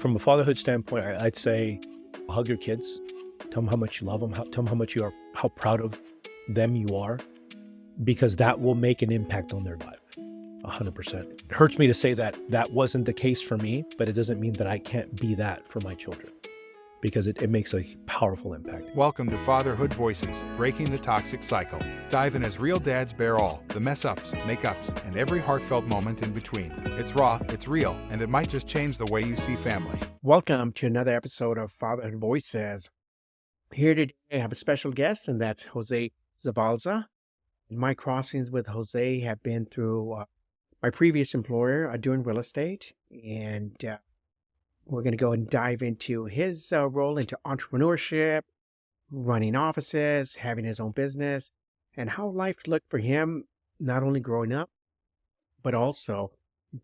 From a fatherhood standpoint, I'd say hug your kids, tell them how much you love them, tell them how much how proud of them you are, because that will make an impact on their life. 100%. It hurts me to say that that wasn't the case for me, but it doesn't mean that I can't be that for my children, because it makes a powerful impact. Welcome to Fatherhood Voices, breaking the toxic cycle. Dive in as real dads bear all, the mess-ups, make-ups, and every heartfelt moment in between. It's raw, it's real, and it might just change the way you see family. Welcome to another episode of Fatherhood Voices. Here today I have a special guest, and that's Jose Zavalza. My crossings with Jose have been through my previous employer doing real estate, and we're going to go and dive into his role into entrepreneurship, running offices, having his own business, and how life looked for him, not only growing up, but also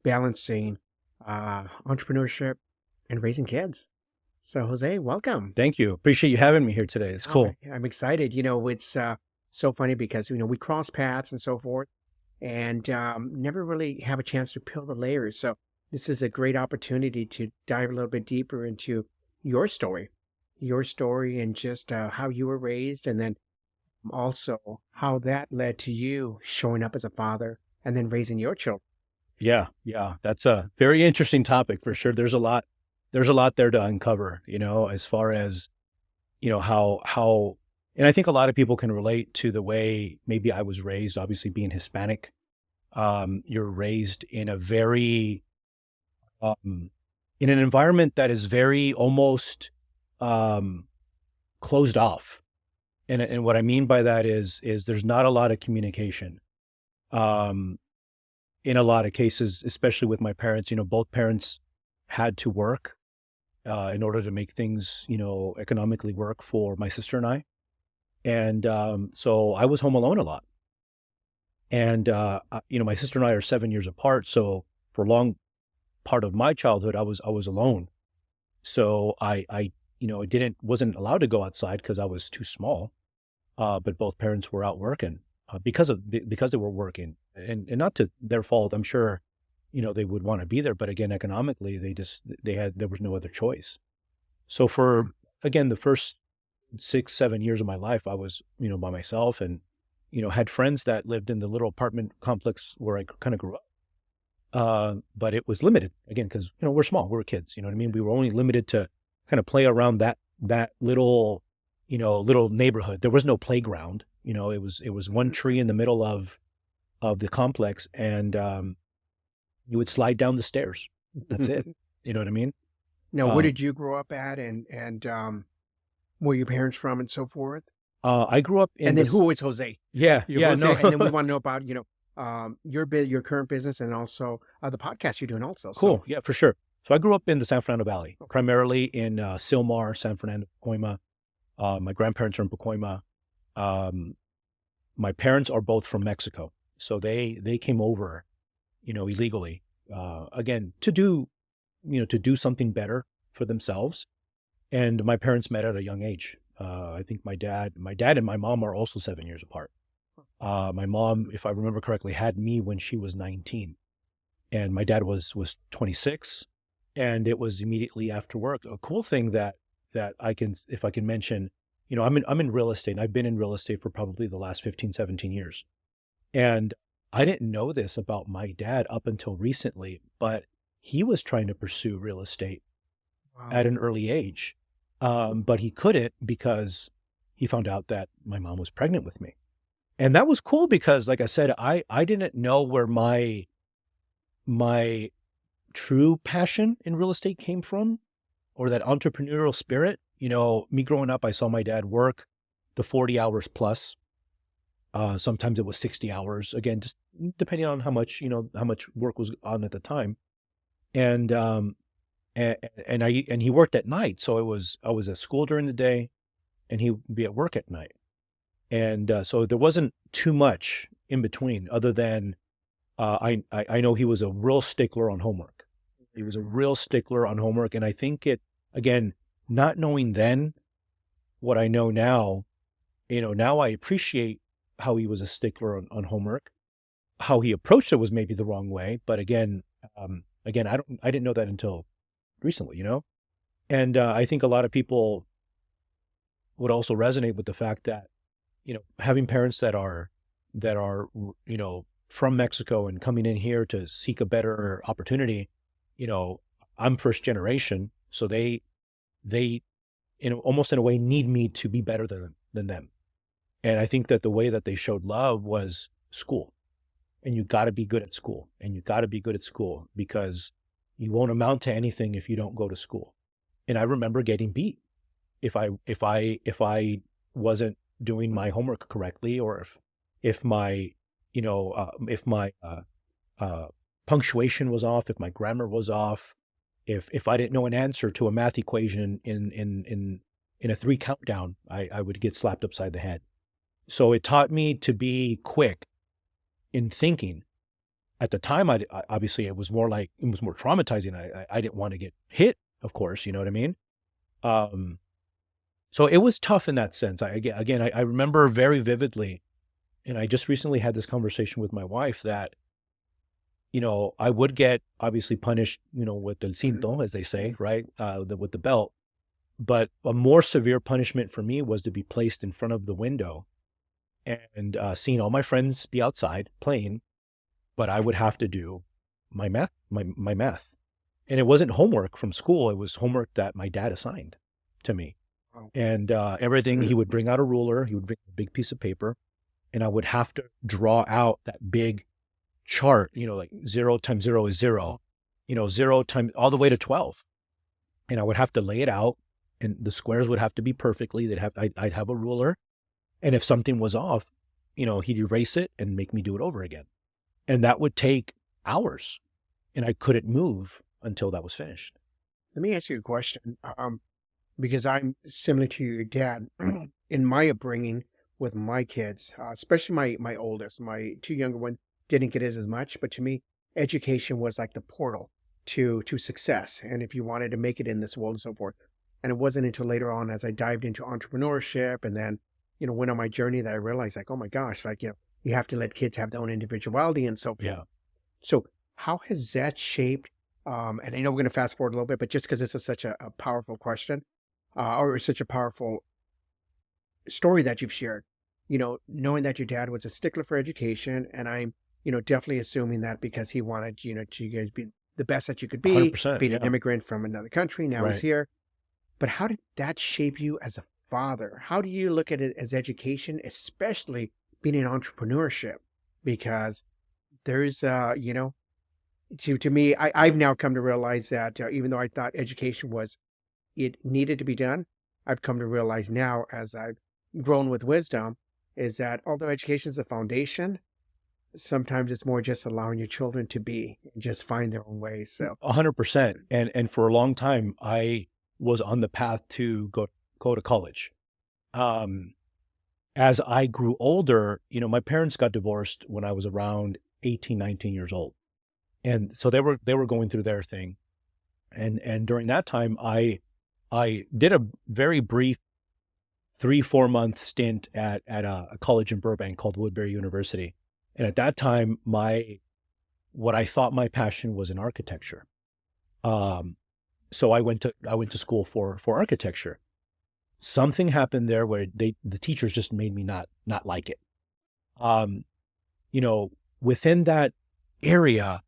balancing entrepreneurship and raising kids. So, Jose, welcome. Thank you. Appreciate you having me here today. It's cool. I'm excited. You know, it's so funny because, we cross paths and so forth, and never really have a chance to peel the layers. So this is a great opportunity to dive a little bit deeper into your story and just how you were raised, and then also how that led to you showing up as a father and then raising your children. Yeah. That's a very interesting topic for sure. There's a lot there to uncover, as far as, how, and I think a lot of people can relate to the way maybe I was raised, obviously being Hispanic. You're raised in a very, in an environment that is very almost closed off. And what I mean by that is there's not a lot of communication. In a lot of cases, especially with my parents, both parents had to work in order to make things, economically work for my sister and I. And so I was home alone a lot. And, my sister and I are 7 years apart. So for a long part of my childhood, I was alone. So I wasn't allowed to go outside because I was too small. But both parents were out working because they were working, and not to their fault. I'm sure, they would want to be there, but again, economically, there was no other choice. So for, again, the first 6-7 years of my life, I was, by myself, and, had friends that lived in the little apartment complex where I kind of grew up. But it was limited again, because, we're small, we're kids, you know what I mean? We were only limited to kind of play around that little, little neighborhood. There was no playground, it was one tree in the middle of the complex, and, you would slide down the stairs. That's it. You know what I mean? Now, where did you grow up at, and where your parents from and so forth? I grew up in. And then who is Jose? Yeah, Jose, no. And then we want to know about, your current business, and also the podcast you're doing also. Cool. So. Yeah, for sure. So I grew up in the San Fernando Valley, primarily in Silmar, San Fernando, Pacoima. My grandparents are in Pacoima. My parents are both from Mexico. So they came over, illegally, again, to do something better for themselves. And my parents met at a young age. I think my dad and my mom are also 7 years apart. My mom, if I remember correctly, had me when she was 19, and my dad was 26, and it was immediately after work. A cool thing that if I can mention, I'm in real estate, and I've been in real estate for probably the last 15, 17 years. And I didn't know this about my dad up until recently, but he was trying to pursue real estate at an early age. But he couldn't because he found out that my mom was pregnant with me. And that was cool because, like I said, I didn't know where my true passion in real estate came from, or that entrepreneurial spirit. Me growing up, I saw my dad work the 40 hours plus. Sometimes it was 60 hours, again, just depending on how much work was on at the time. And he worked at night. So I was at school during the day, and he would be at work at night. And so there wasn't too much in between, other than I know he was a real stickler on homework. He was a real stickler on homework. And I think again, not knowing then what I know now, now I appreciate how he was a stickler on homework. How he approached it was maybe the wrong way, but again, I didn't know that until recently, you know? And I think a lot of people would also resonate with the fact that, you know, having parents that are, you know, from Mexico and coming in here to seek a better opportunity, you know, I'm first generation, so they in almost in a way need me to be better than them. And I think that the way that they showed love was school. And you got to be good at school. And you got to be good at school because you won't amount to anything if you don't go to school. And I remember getting beat if I wasn't doing my homework correctly, or if my if my punctuation was off, if my grammar was off, if I didn't know an answer to a math equation in a 3 countdown, I would get slapped upside the head. So it taught me to be quick in thinking. At the time, obviously it was more traumatizing. I didn't want to get hit, of course, you know what I mean? Um, so it was tough in that sense. I remember very vividly, and I just recently had this conversation with my wife that, you know, I would get obviously punished, you know, with the cinto, as they say, right? With the belt. But a more severe punishment for me was to be placed in front of the window and seeing all my friends be outside playing, but I would have to do my math. And it wasn't homework from school. It was homework that my dad assigned to me. Wow. And everything, he would bring out a ruler, he would bring a big piece of paper, and I would have to draw out that big chart, you know, like 0 times 0 is 0, you know, 0 times all the way to 12. And I would have to lay it out, and the squares would have to be perfectly. I'd have a ruler. And if something was off, you know, he'd erase it and make me do it over again. And that would take hours, and I couldn't move until that was finished. Let me ask you a question, because I'm similar to your dad in my upbringing with my kids, especially my oldest. My 2 younger ones didn't get as much, but to me, education was like the portal to success. And if you wanted to make it in this world and so forth. And it wasn't until later on, as I dived into entrepreneurship and then, you know, went on my journey, that I realized, like, oh my gosh, like, you know, you have to let kids have their own individuality and so forth. Yeah. So how has that shaped, and I know we're going to fast forward a little bit, but just because this is such a powerful question, or such a powerful story that you've shared, you know, knowing that your dad was a stickler for education, and I'm, you know, definitely assuming that because he wanted, you know, to you guys be the best that you could be, 100%, being an yeah. immigrant from another country, now he's Right. here. But how did that shape you as a father? How do you look at it as education, especially being in entrepreneurship? Because there's, you know, to me, I've now come to realize that even though I thought education it needed to be done, I've come to realize now, as I've grown with wisdom, is that although education is the foundation, sometimes it's more just allowing your children to be and just find their own ways. So 100%. And for a long time, I was on the path to go to college. As I grew older, you know, my parents got divorced when I was around 18, 19 years old. And so they were going through their thing. And during that time, I did a very brief 3-4 month stint at a college in Burbank called Woodbury University. And at that time, what I thought my passion was in architecture. So I went to school for architecture. Something happened there where the teachers just made me not like it. You know, within that area,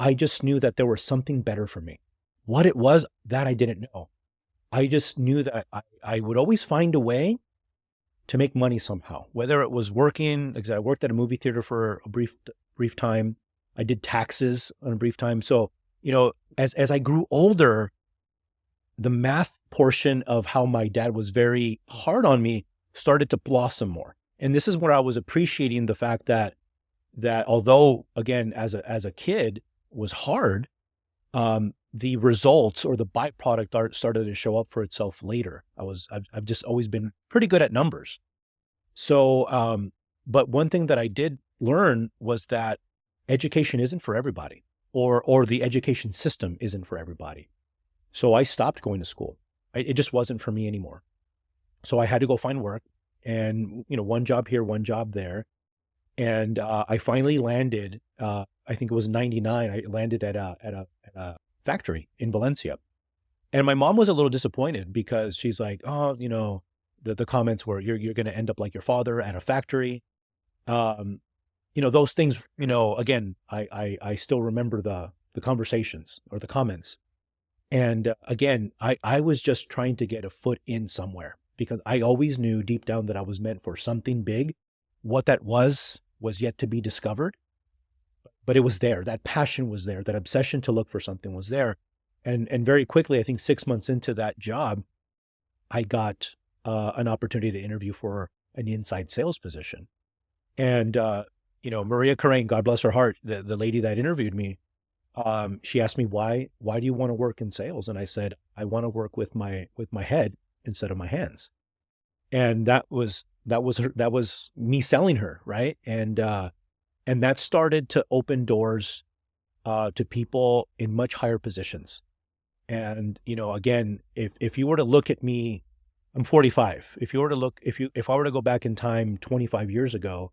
I just knew that there was something better for me. What it was, that I didn't know. I just knew that I would always find a way to make money somehow, whether it was working, because I worked at a movie theater for a brief time. I did taxes on a brief time. So, you know, as I grew older, the math portion of how my dad was very hard on me started to blossom more. And this is where I was appreciating the fact that although, again, as a kid was hard, the results or the byproduct started to show up for itself later. I've just always been pretty good at numbers. So, but one thing that I did learn was that education isn't for everybody, or the education system isn't for everybody. So I stopped going to school. It just wasn't for me anymore. So I had to go find work, and, you know, one job here, one job there. And I finally landed, I think it was 99. I landed at a factory in Valencia. And my mom was a little disappointed because she's like, oh, the comments were, you're going to end up like your father at a factory. Um, those things, again, I still remember the conversations or the comments. And again, I was just trying to get a foot in somewhere because I always knew deep down that I was meant for something big. What that was yet to be discovered, but it was there. That passion was there. That obsession to look for something was there. And very quickly, I think 6 months into that job, I got an opportunity to interview for an inside sales position. And, Maria Carrain, God bless her heart, the lady that interviewed me, she asked me, why do you want to work in sales? And I said, I want to work with my head instead of my hands. And that was me selling her. Right. And that started to open doors, to people in much higher positions. And, again, if you were to look at me, I'm 45. If I were to go back in time 25 years ago,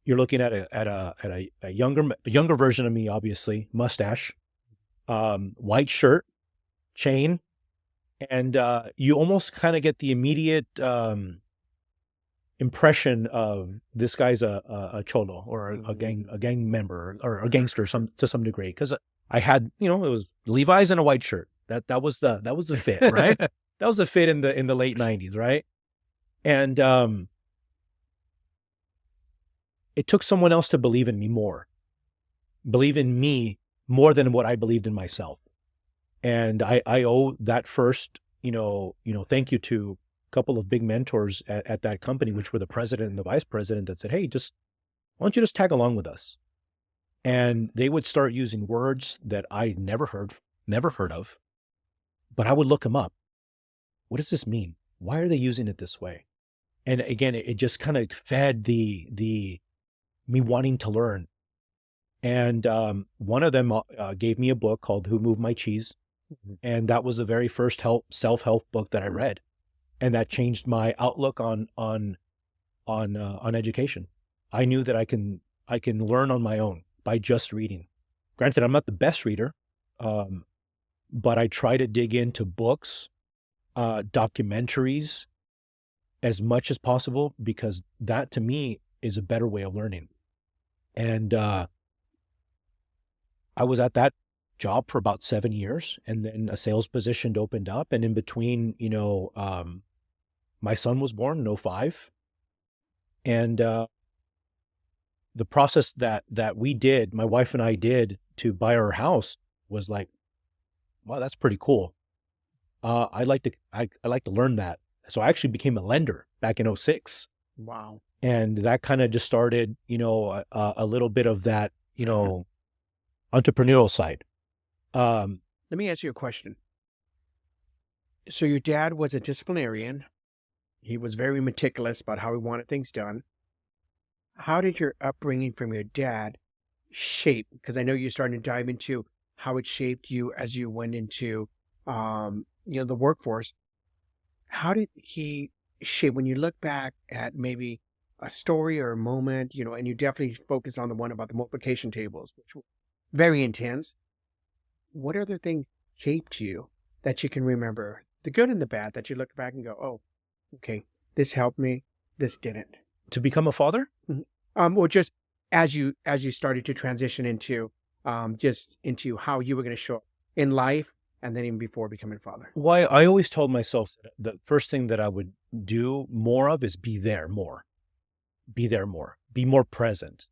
you're looking at a younger version of me, obviously, mustache, white shirt, chain, and you almost kind of get the immediate impression of this guy's a cholo or a gang member or a gangster to some degree, because I had, it was Levi's and a white shirt. That was the fit, right? That was the fit in the late 90s, right? And it took someone else to believe in me more than what I believed in myself. And I owe that first, thank you to a couple of big mentors at that company, which were the president and the vice president, that said, hey, why don't you just tag along with us? And they would start using words that I never heard of, but I would look them up. What does this mean? Why are they using it this way? And again, it just kind of fed the me wanting to learn. And one of them gave me a book called Who Moved My Cheese. And that was the very first self-help book that I read. And that changed my outlook on education. I knew that I can learn on my own by just reading. Granted, I'm not the best reader, but I try to dig into books, documentaries as much as possible, because that to me is a better way of learning. And I was at that job for about 7 years, and then a sales position opened up. And in between, my son was born in 2005. And the process that we did, my wife and I did, to buy our house was like, wow, that's pretty cool. I like to learn that. So I actually became a lender back in 2006. Wow. And that kind of just started, a little bit of that, entrepreneurial side. Let me ask you a question. So your dad was a disciplinarian. He was very meticulous about how he wanted things done. How did your upbringing from your dad shape? Because I know you're starting to dive into how it shaped you as you went into, the workforce. How did he shape, when you look back at maybe a story or a moment, and you definitely focused on the one about the multiplication tables, which were very intense. What other thing shaped you that you can remember, the good and the bad, that you look back and go, oh, okay, this helped me, this didn't? To become a father? Mm-hmm. Or just as you started to transition into into how you were going to show up in life, and then even before becoming a father. Well, I always told myself that the first thing that I would do more of is be there more, be more present.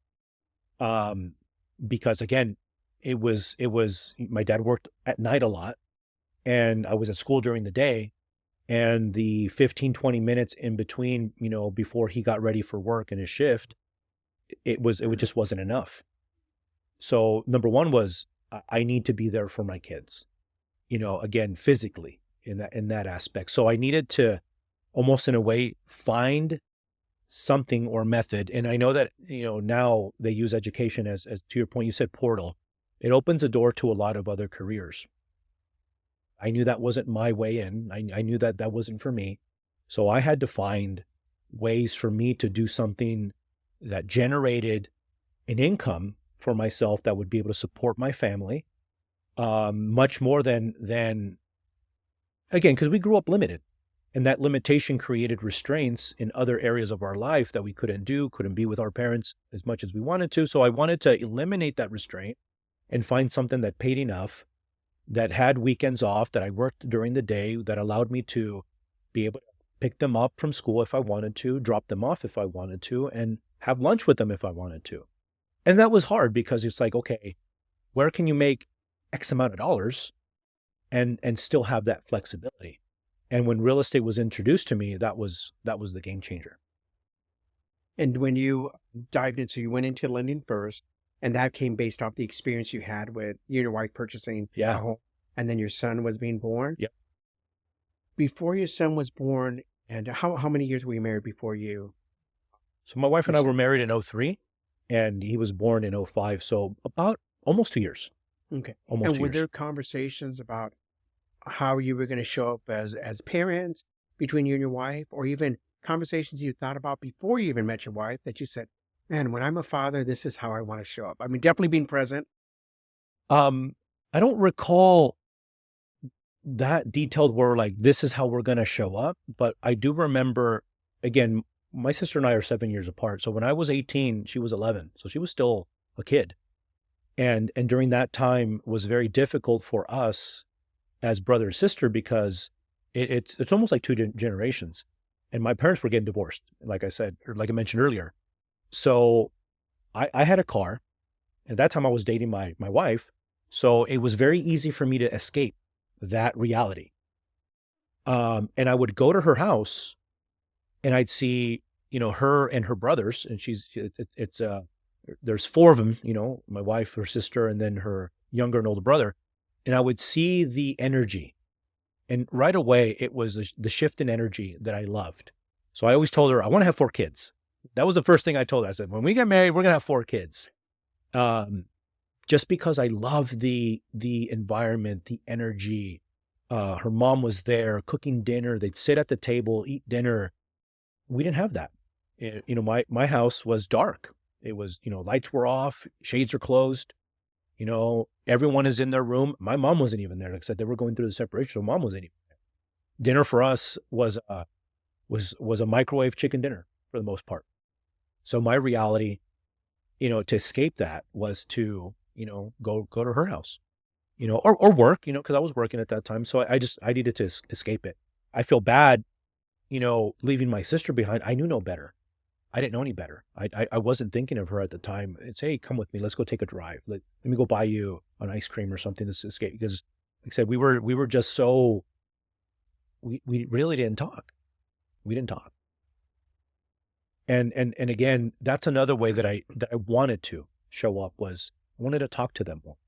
Because again, it was, my dad worked at night a lot, and I was at school during the day, and the 15, 20 minutes in between, before he got ready for work and his shift, it just wasn't enough. So number one was, I need to be there for my kids, again, physically in that aspect. So I needed to almost in a way find something or method. And I know that, now they use education as to your point, you said portal. It opens a door to a lot of other careers. I knew that wasn't my way in. I knew that wasn't for me. So I had to find ways for me to do something that generated an income for myself that would be able to support my family, much more than Again, because we grew up limited, and that limitation created restraints in other areas of our life that we couldn't do, couldn't be with our parents as much as we wanted to. So I wanted to eliminate that restraint and find something that paid enough, that had weekends off, that I worked during the day, that allowed me to be able to pick them up from school if I wanted to, drop them off if I wanted to, and have lunch with them if I wanted to. And that was hard because it's like, okay, where can you make X amount of dollars and still have that flexibility? And when real estate was introduced to me, that was the game changer. And when you dived in, so you went into lending first, and that came based off the experience you had with you and your wife purchasing a Yeah. home, and then your son was being born. Yep. Before your son was born, and how many years were you married before you? So my wife and I Yes. were married in '03, and he was born in '05. So about almost 2 years, Okay. almost And two were years. there conversations about how you were going to show up as parents between you and your wife, or even conversations you thought about before you even met your wife that you said, "Man, when I'm a father, this is how I want to show up." I mean, definitely being present. I don't recall that detailed where like, this is how we're going to show up. But I do remember, again, my sister and I are 7 years apart. So when I was 18, she was 11. So she was still a kid. And during that time was very difficult for us as brother and sister because it's almost like two generations. And my parents were getting divorced, like I said, or like I mentioned earlier. So I had a car. At that time I was dating my wife. So it was very easy for me to escape that reality. And I would go to her house and I'd see, her and her brothers, and there's four of them, my wife, her sister, and then her younger and older brother. And I would see the energy. And right away, it was the shift in energy that I loved. So I always told her, I want to have 4 kids. That was the first thing I told her. I said, when we get married, we're going to have 4 kids. Just because I love the environment, the energy. Her mom was there cooking dinner. They'd sit at the table, eat dinner. We didn't have that. My house was dark. It was, lights were off, shades are closed. Everyone is in their room. My mom wasn't even there. Like I said, they were going through the separation. So mom wasn't even there. Dinner for us was a microwave chicken dinner for the most part. So my reality, to escape that was to, go to her house, or work, because I was working at that time. So I needed to escape it. I feel bad, leaving my sister behind. I knew no better. I didn't know any better. I wasn't thinking of her at the time. It's, hey, come with me. Let's go take a drive. Let me go buy you an ice cream or something to escape. Because like I said, we were just so, we really didn't talk. We didn't talk. And again, that's another way that I wanted to show up was I wanted to talk to them more,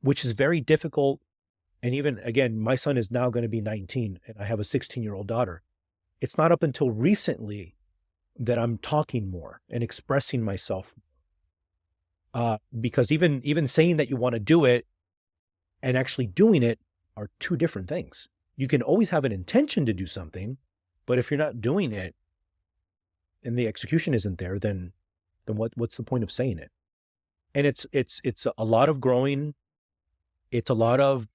which is very difficult. And even again, my son is now going to be 19 and I have a 16-year-old daughter. It's not up until recently that I'm talking more and expressing myself. Because even saying that you want to do it and actually doing it are two different things. You can always have an intention to do something, but if you're not doing it and the execution isn't there, then what's the point of saying it? And it's a lot of growing. It's a lot of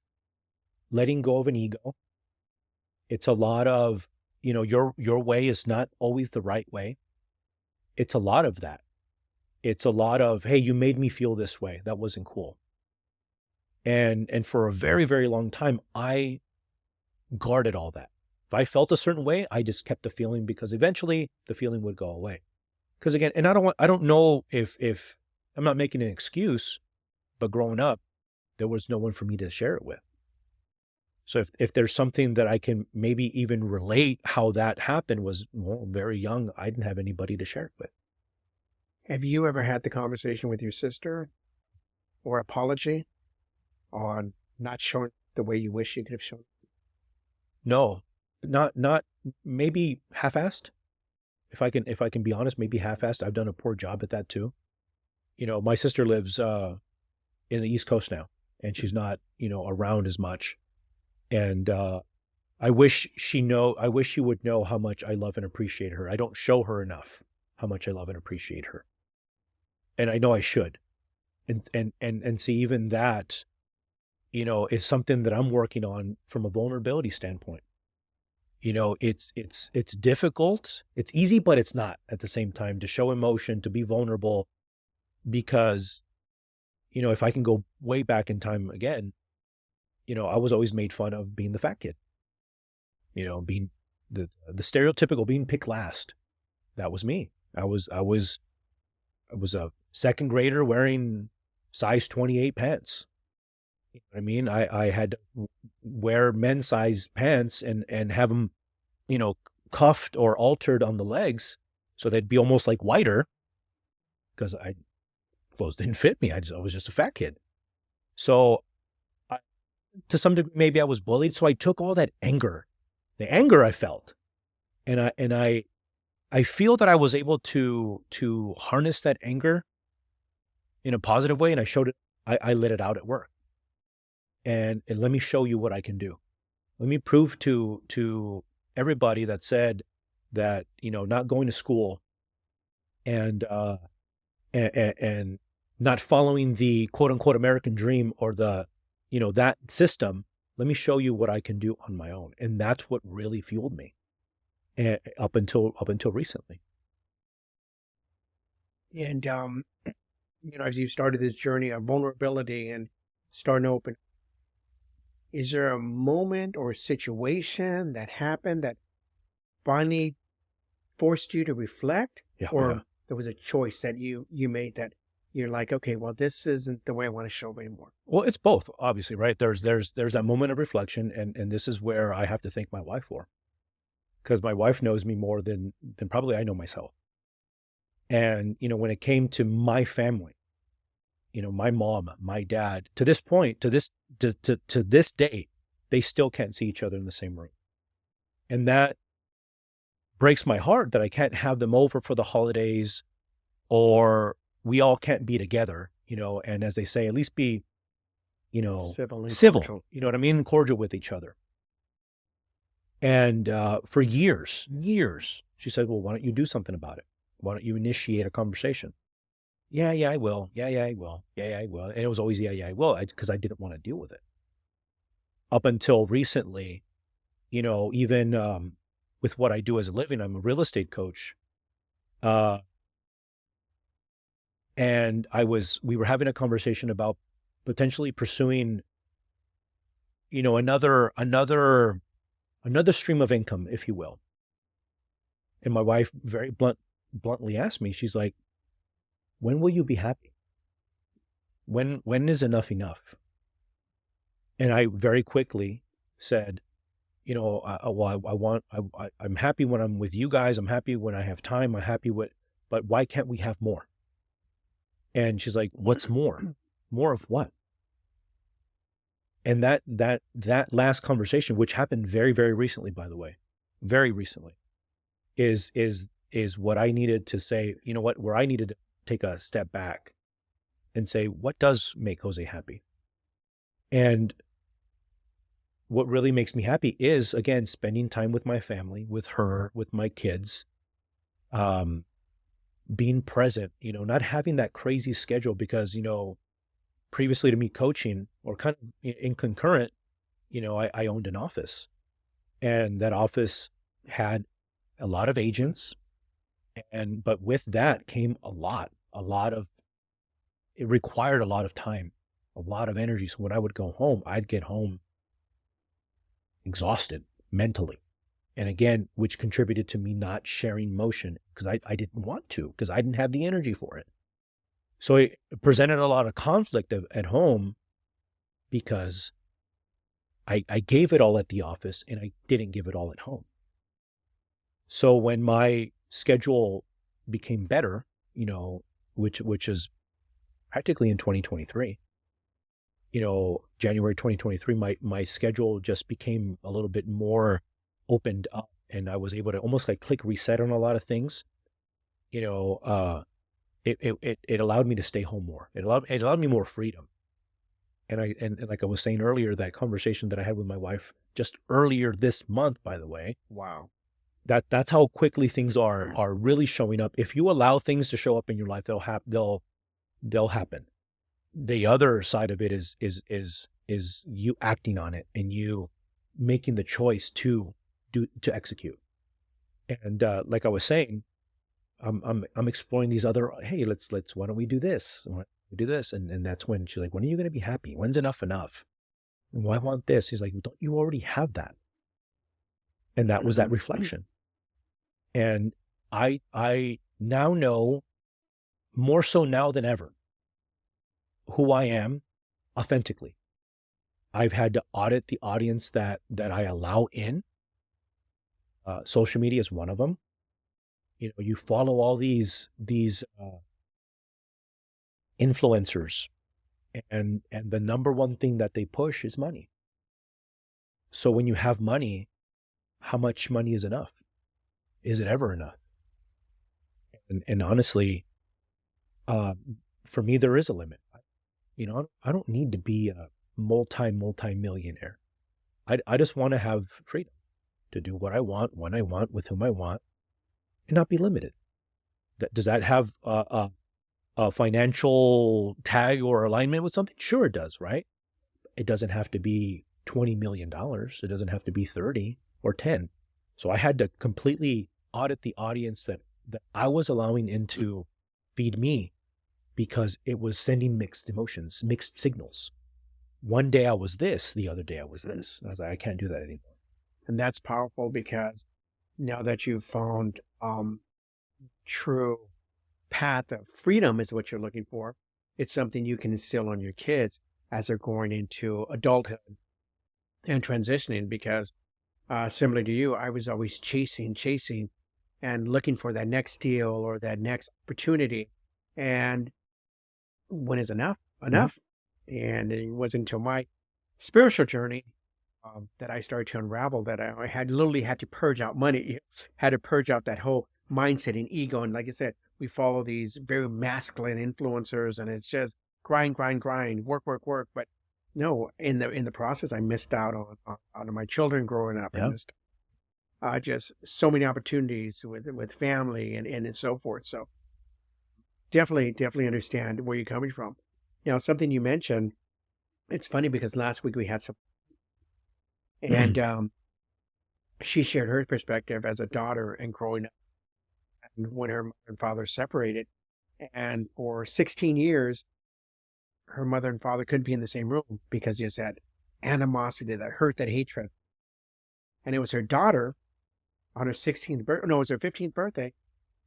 letting go of an ego. It's a lot of, your way is not always the right way. It's a lot of that. It's a lot of, hey, you made me feel this way. That wasn't cool. And for a very, very long time, I guarded all that. If I felt a certain way, I just kept the feeling because eventually the feeling would go away. Because again, and I don't know if I'm not making an excuse, but growing up, there was no one for me to share it with. So if there's something that I can maybe even relate how that happened was, well, very young, I didn't have anybody to share it with. Have you ever had the conversation with your sister or apology on not showing the way you wish you could have shown? No, not maybe half-assed. If I can be honest, maybe half-assed. I've done a poor job at that too. My sister lives in the East Coast now, and she's not, around as much. And I wish she would know how much I love and appreciate her. I don't show her enough how much I love and appreciate her. And I know I should. And see, even that, is something that I'm working on from a vulnerability standpoint. It's difficult. It's easy, but it's not at the same time to show emotion, to be vulnerable, because, if I can go way back in time again, I was always made fun of being the fat kid, being the stereotypical being picked last. That was me. I was a second grader wearing size 28 pants. You know what I mean? I had to wear men's size pants and have them, cuffed or altered on the legs so they'd be almost like wider because clothes didn't fit me. I was just a fat kid. So to some degree, maybe I was bullied. So I took all that anger, the anger I felt, and I feel that I was able to harness that anger in a positive way, and I showed it. I let it out at work, and let me show you what I can do. Let me prove to everybody that said that not going to school and and not following the quote unquote American dream or the that system. Let me show you what I can do on my own, and that's what really fueled me, up until recently. And as you started this journey of vulnerability and starting to open, is there a moment or a situation that happened that finally forced you to reflect, Yeah, or yeah. there was a choice that you made that you're like, okay, well, this isn't the way I want to show up anymore? Well, it's both, obviously, right? There's that moment of reflection, and this is where I have to thank my wife for, because my wife knows me more than probably I know myself. And when it came to my family, my mom, my dad, to this point, to this day, they still can't see each other in the same room, and that breaks my heart that I can't have them over for the holidays, or we all can't be together. And as they say, at least be Civil and civil, cordial. you know what I mean? Cordial with each other. And for years, she said, well, why don't you do something about it? Why don't you initiate a conversation? Yeah, I will. Yeah, I will. Yeah, I will. And it was always, yeah, I will, because I didn't want to deal with it. Up until recently, even with what I do as a living, I'm a real estate coach. And we were having a conversation about potentially pursuing, another stream of income, if you will. And my wife very bluntly asked me, she's like, when will you be happy? When is enough enough? And I very quickly said, I'm happy when I'm with you guys. I'm happy when I have time. I'm happy but why can't we have more? And she's like, what's more? More of what? And that last conversation, which happened very, very recently, by the way, very recently, is what I needed to say, where I needed to take a step back and say, what does make Jose happy? And what really makes me happy is, again, spending time with my family, with her, with my kids, being present, not having that crazy schedule, because, previously to me coaching, or kind of in concurrent, I owned an office, and that office had a lot of agents. But with that came a lot of, it required a lot of time, a lot of energy. So when I would go home, I'd get home exhausted mentally. And again, which contributed to me not sharing motion, because I didn't want to, because I didn't have the energy for it. So it presented a lot of conflict at home, because I gave it all at the office and I didn't give it all at home. So when my schedule became better, which is practically in 2023, January 2023, my schedule just became a little bit more opened up, and I was able to almost like click reset on a lot of things. It allowed me to stay home more. It allowed me more freedom. And like I was saying earlier, that conversation that I had with my wife just earlier this month, by the way. Wow. That's how quickly things are really showing up. If you allow things to show up in your life, they'll happen. The other side of it is is you acting on it and you making the choice to execute. And like I was saying, I'm exploring these other. Hey, let's why don't we do this? Why don't we do this? And that's when she's like, when are you going to be happy? When's enough enough? Well, I want this. He's like, don't you already have that? And that was that reflection. And I now know more so now than ever who I am authentically. I've had to audit the audience that I allow in. Social media is one of them. You know, you follow all these influencers, and the number one thing that they push is money. So when you have money, how much money is enough? Is it ever enough? And honestly, for me, there is a limit. You know, I don't need to be a multi-millionaire. I just want to have freedom to do what I want, when I want, with whom I want, and not be limited. Does that have a financial tag or alignment with something? Sure it does, right? It doesn't have to be $20 million. It doesn't have to be 30 or 10. So I had to completely audit the audience that I was allowing in to feed me, because it was sending mixed emotions, mixed signals. One day I was this, the other day I was this. I was like, I can't do that anymore. And that's powerful, because now that you've found true path of freedom is what you're looking for, it's something you can instill on your kids as they're going into adulthood and transitioning. Because similar to you, I was always chasing and looking for that next deal or that next opportunity. And when is enough? Enough. And it wasn't until my spiritual journey that I started to unravel that I had literally had to purge out money, had to purge out that whole mindset and ego. And like I said, we follow these very masculine influencers, and it's just grind, work. But no, in the process, I missed out on my children growing up. I missed just so many opportunities with family and so forth. So definitely understand where you're coming from. You know, something you mentioned, it's funny because last week we had some, and she shared her perspective as a daughter and growing up, and when her mother and father separated, and for 16 years, her mother and father couldn't be in the same room because there's that animosity, that hurt, that hatred. And it was her daughter on her 16th birthday, no, it was her 15th birthday,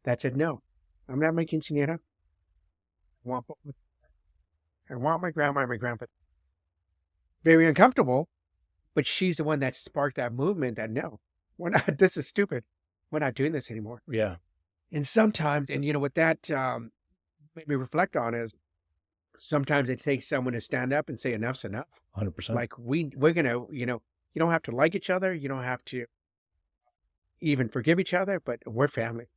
that said, no, I'm not my quinceañera. I want my grandma and my grandpa. Very uncomfortable, but she's the one that sparked that movement that no, we're not, this is stupid. We're not doing this anymore. Yeah. And sometimes, and you know what that made me reflect on is, sometimes it takes someone to stand up and say enough's enough. 100%. Like we're going to, you know, you don't have to like each other. You don't have to even forgive each other, but we're family,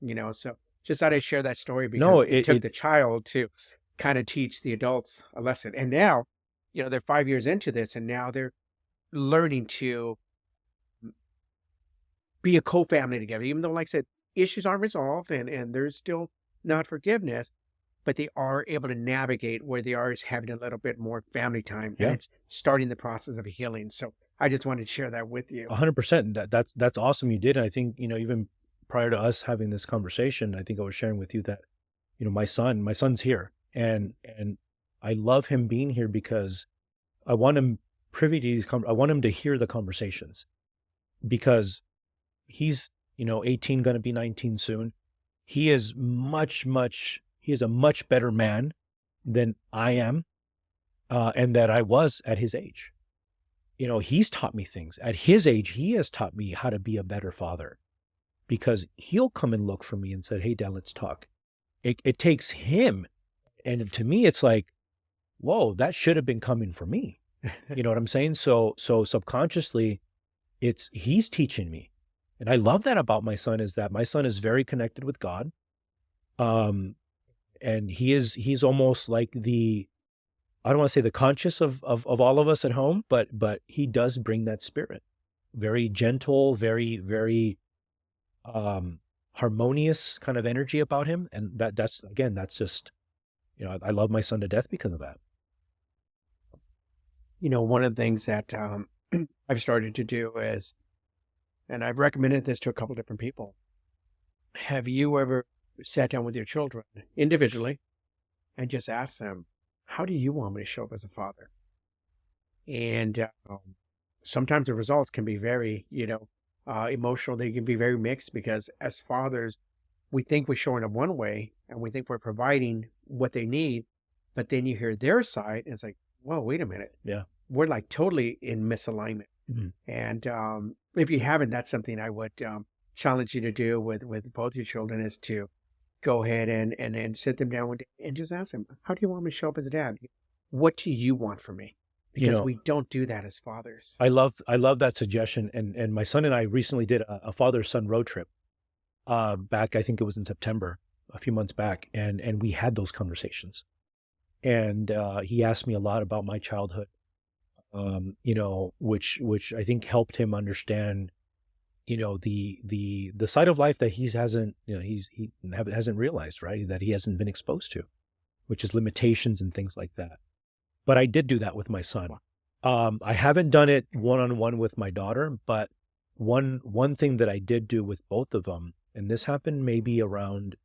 you know? So just thought I'd share that story because it took the child to kind of teach the adults a lesson. And now, you know, they're 5 years into this, and now they're learning to be a co-family together, even though, like I said, issues aren't resolved and there's still not forgiveness, but they are able to navigate where they are is having a little bit more family time, and it's starting the process of healing. So I just wanted to share that with you. 100%. That's awesome you did. And I think, you know, even prior to us having this conversation, I think I was sharing with you that, you know, my son's here, and I love him being here because I want him privy to these, I want him to hear the conversations, because he's, you know, 18, going to be 19 soon. He is he is a much better man than I am, and that I was at his age. You know, he's taught me things. At his age, he has taught me how to be a better father, because he'll come and look for me and say, hey, Dad, let's talk. It takes him. And to me, it's like, whoa, that should have been coming for me. You know what I'm saying? So subconsciously, he's teaching me. And I love that about my son, is that my son is very connected with God. And he's almost like I don't want to say the conscious of all of us at home, but he does bring that spirit, very gentle, very, very, harmonious kind of energy about him. And that's, again, that's just, you know, I love my son to death because of that. One of the things that I've started to do is, and I've recommended this to a couple different people. Have you ever sat down with your children individually and just asked them, how do you want me to show up as a father? And sometimes the results can be very, emotional. They can be very mixed because as fathers, we think we're showing up one way and we think we're providing what they need. But then you hear their side and it's like, whoa, wait a minute. Yeah. We're like totally in misalignment. Mhm. And if you haven't, that's something I would challenge you to do with both your children is to go ahead and sit them down and just ask them, how do you want me to show up as a dad? What do you want from me? You Because know, we don't do that as fathers. I love that suggestion. And my son and I recently did a father-son road trip back, I think it was in September, a few months back. And we had those conversations. And he asked me a lot about my childhood, which I think helped him understand, the side of life that he hasn't, hasn't realized, right? That he hasn't been exposed to, which is limitations and things like that. But I did do that with my son. I haven't done it one-on-one with my daughter, but one thing that I did do with both of them, and this happened maybe around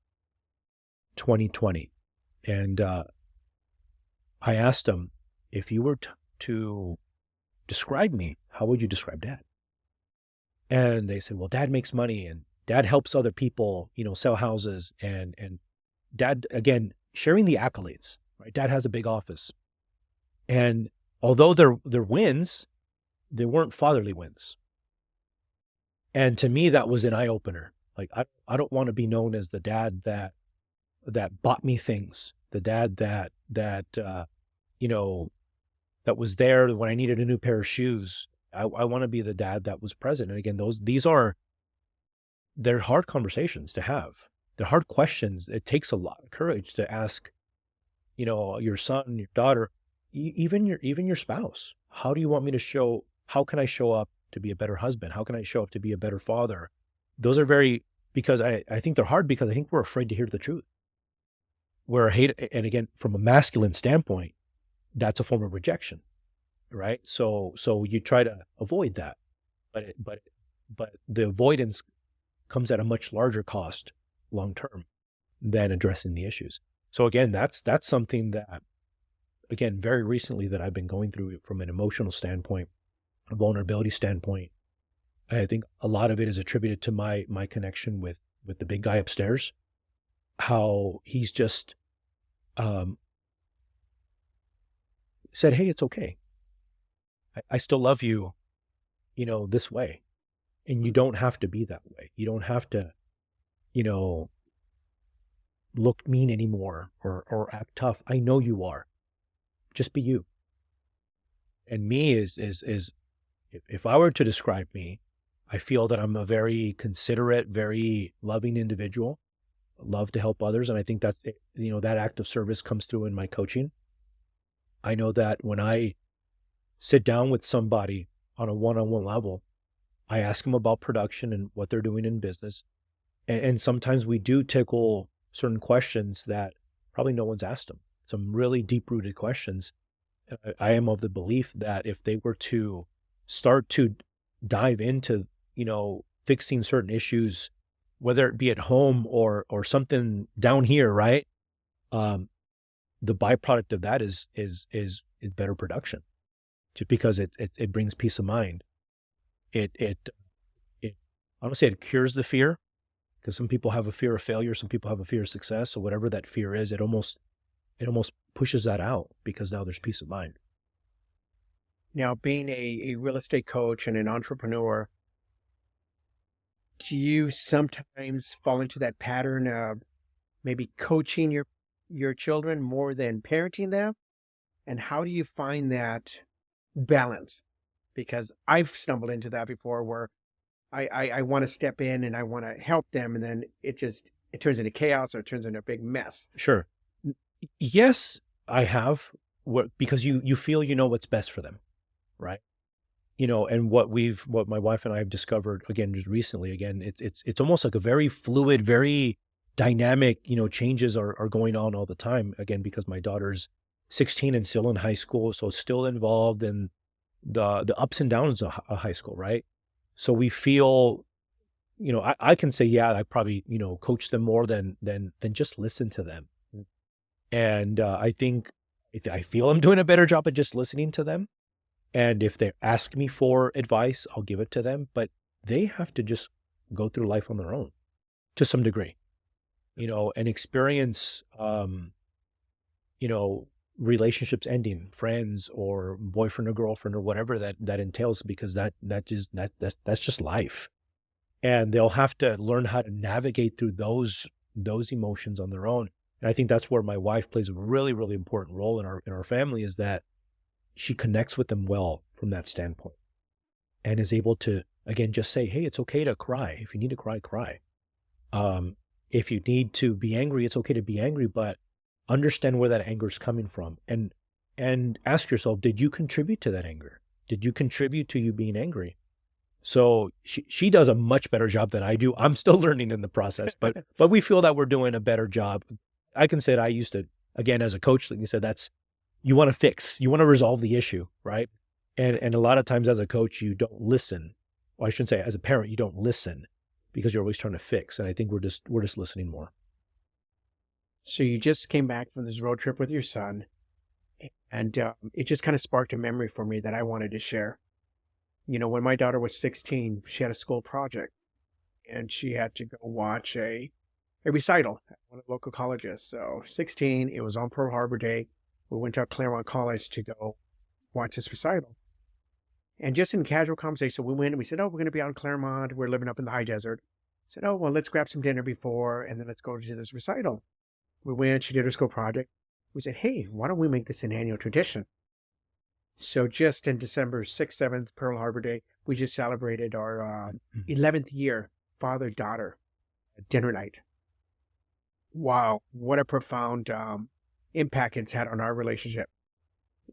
2020, and I asked them, if you were to describe me, how would you describe Dad? And they said, well, Dad makes money and Dad helps other people, sell houses, and Dad, again, sharing the accolades, right? Dad has a big office. And although they're wins, they weren't fatherly wins. And to me, that was an eye opener. Like, I don't want to be known as the dad that bought me things, the dad that was there when I needed a new pair of shoes. I want to be the dad that was present. And again, they're hard conversations to have. They're hard questions. It takes a lot of courage to ask, your son, your daughter, even your spouse. How do you want me to show? How can I show up to be a better husband? How can I show up to be a better father? Those are because I think they're hard because I think we're afraid to hear the truth. And again, from a masculine standpoint, that's a form of rejection, right? So you try to avoid that, but the avoidance comes at a much larger cost long term than addressing the issues. So again, that's something that, again, very recently that I've been going through from an emotional standpoint, a vulnerability standpoint. I think a lot of it is attributed to my connection with the big guy upstairs, how he's just said, hey, it's okay. I still love you, this way. And you don't have to be that way. You don't have to, look mean anymore or act tough. I know you are. Just be you. And me is if I were to describe me, I feel that I'm a very considerate, very loving individual. Love to help others. And I think that's, that act of service comes through in my coaching. I know that when I sit down with somebody on a one-on-one level, I ask them about production and what they're doing in business. And sometimes we do tickle certain questions that probably no one's asked them. Some really deep-rooted questions. I am of the belief that if they were to start to dive into, fixing certain issues, whether it be at home or something down here, right? The byproduct of that is better production, just because it brings peace of mind. I don't say it cures the fear, because some people have a fear of failure, some people have a fear of success. So whatever that fear is, it almost pushes that out because now there's peace of mind. Now, being a real estate coach and an entrepreneur, do you sometimes fall into that pattern of maybe coaching your children more than parenting them? And how do you find that balance? Because I've stumbled into that before where I want to step in and I want to help them, and then it turns into chaos or it turns into a big mess. Sure. Yes, I have, because you feel what's best for them, right? And what my wife and I have discovered, again, just recently, again, it's almost like a very fluid, very dynamic, changes are going on all the time, again, because my daughter's 16 and still in high school, so still involved in the ups and downs of high school, right? So we feel, I can say, yeah, I probably, coach them more than just listen to them. And I think I feel I'm doing a better job of just listening to them. And if they ask me for advice, I'll give it to them. But they have to just go through life on their own to some degree, and experience, relationships ending, friends or boyfriend or girlfriend or whatever that entails, because that's just life. And they'll have to learn how to navigate through those emotions on their own. And I think that's where my wife plays a really, really important role in our family, is that she connects with them well from that standpoint and is able to, again, just say, hey, it's okay to cry. If you need to cry, cry. If you need to be angry, it's okay to be angry, but understand where that anger is coming from, and ask yourself, did you contribute to that anger? Did you contribute to you being angry? So she does a much better job than I do. I'm still learning in the process, but we feel that we're doing a better job. I can say that I used to, again, as a coach, like you said, you want to fix, you want to resolve the issue, right? And a lot of times as a coach, you don't listen. Well, I shouldn't say, as a parent, you don't listen because you're always trying to fix. And I think we're just listening more. So you just came back from this road trip with your son, and it just kind of sparked a memory for me that I wanted to share. When my daughter was 16, she had a school project, and she had to go watch a recital at one of the local colleges. So 16, it was on Pearl Harbor Day. We went to Claremont College to go watch this recital. And just in casual conversation, we went and we said, oh, we're going to be out in Claremont. We're living up in the high desert. I said, oh, well, let's grab some dinner before, and then let's go to this recital. We went, she did her school project. We said, hey, why don't we make this an annual tradition? So just in December 6th, 7th, Pearl Harbor Day, we just celebrated our 11th year father-daughter dinner night. Wow, what a profound impact it's had on our relationship.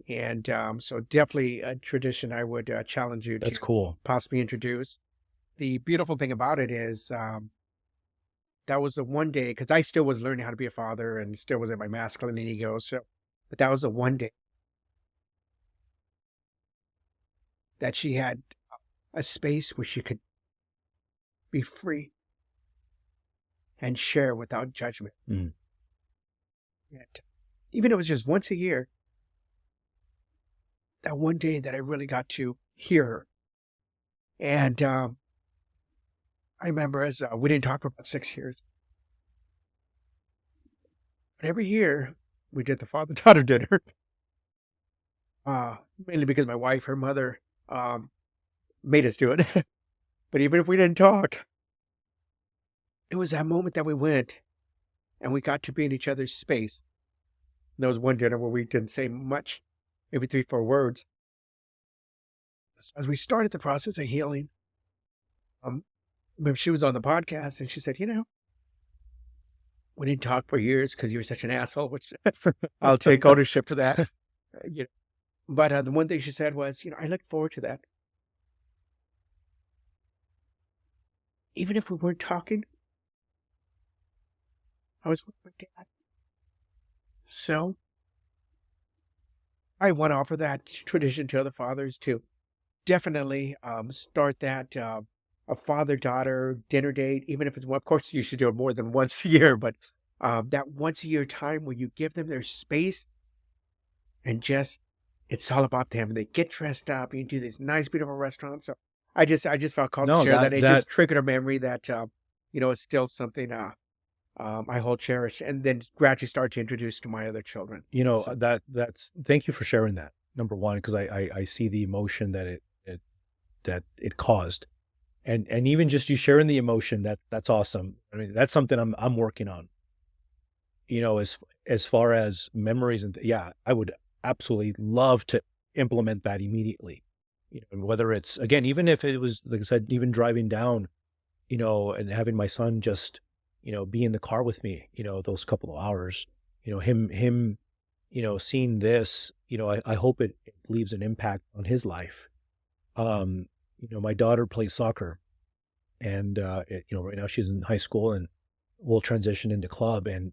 And so definitely a tradition I would challenge you That's to cool. possibly introduce. The beautiful thing about it is that was the one day, because I still was learning how to be a father and still was in my masculine ego. But that was the one day that she had a space where she could be free and share without judgment. Mm. And even if it was just once a year, that one day that I really got to hear her. And I remember as we didn't talk for about 6 years. But every year we did the father-daughter dinner. Mainly because my wife, her mother, made us do it. But even if we didn't talk, it was that moment that we went and we got to be in each other's space. And there was one dinner where we didn't say much, maybe 3-4 words. So as we started the process of healing, she was on the podcast and she said, we didn't talk for years because you were such an asshole, which I'll take ownership for that. But the one thing she said was, I look forward to that. Even if we weren't talking, I was with my dad. So I want to offer that tradition to other fathers to definitely start that a father-daughter dinner date, even if it's one. Of course, you should do it more than once a year, but that once a year time where you give them their space and just, it's all about them. They get dressed up. You do these nice, beautiful restaurants. So I just felt called to share that. It just triggered a memory that, it's still something I hold cherished, and then gradually start to introduce to my other children. That's thank you for sharing that. Number one, because I see the emotion that it caused. And even just you sharing the emotion, that's awesome. I mean, that's something I'm working on. As far as memories and I would absolutely love to implement that immediately. Whether it's, again, even if it was, like I said, even driving down, and having my son just, be in the car with me, those couple of hours, him, seeing this, I hope it leaves an impact on his life. My daughter plays soccer, and right now she's in high school and will transition into club, and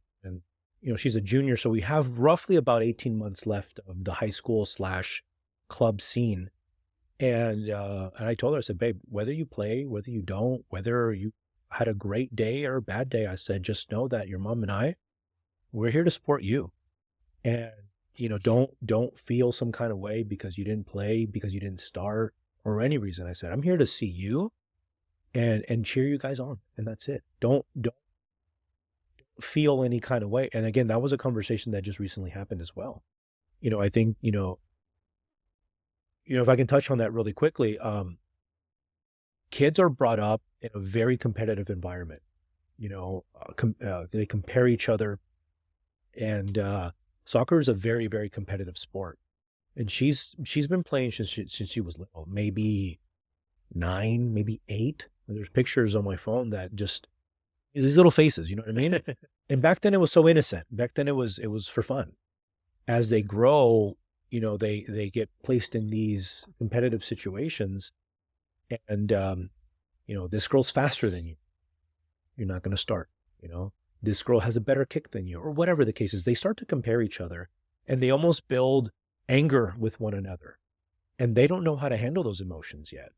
she's a junior, so we have roughly about 18 months left of the high school slash club scene. And I told her, I said, babe, whether you play, whether you don't, whether you had a great day or a bad day, I said, just know that your mom and we're here to support you. And, don't feel some kind of way because you didn't play, because you didn't start, or any reason. I said, I'm here to see you and cheer you guys on. And that's it. Don't feel any kind of way. And again, that was a conversation that just recently happened as well. I think, if I can touch on that really quickly, kids are brought up in a very competitive environment. They compare each other, and soccer is a very, very competitive sport. And she's been playing since she was little, maybe 9, maybe 8. And there's pictures on my phone that just these little faces, you know what I mean? And back then it was so innocent. Back then it was for fun. As they grow, they get placed in these competitive situations, and this girl's faster than you. You're not going to start. This girl has a better kick than you, or whatever the case is. They start to compare each other, and they almost build anger with one another, and they don't know how to handle those emotions yet.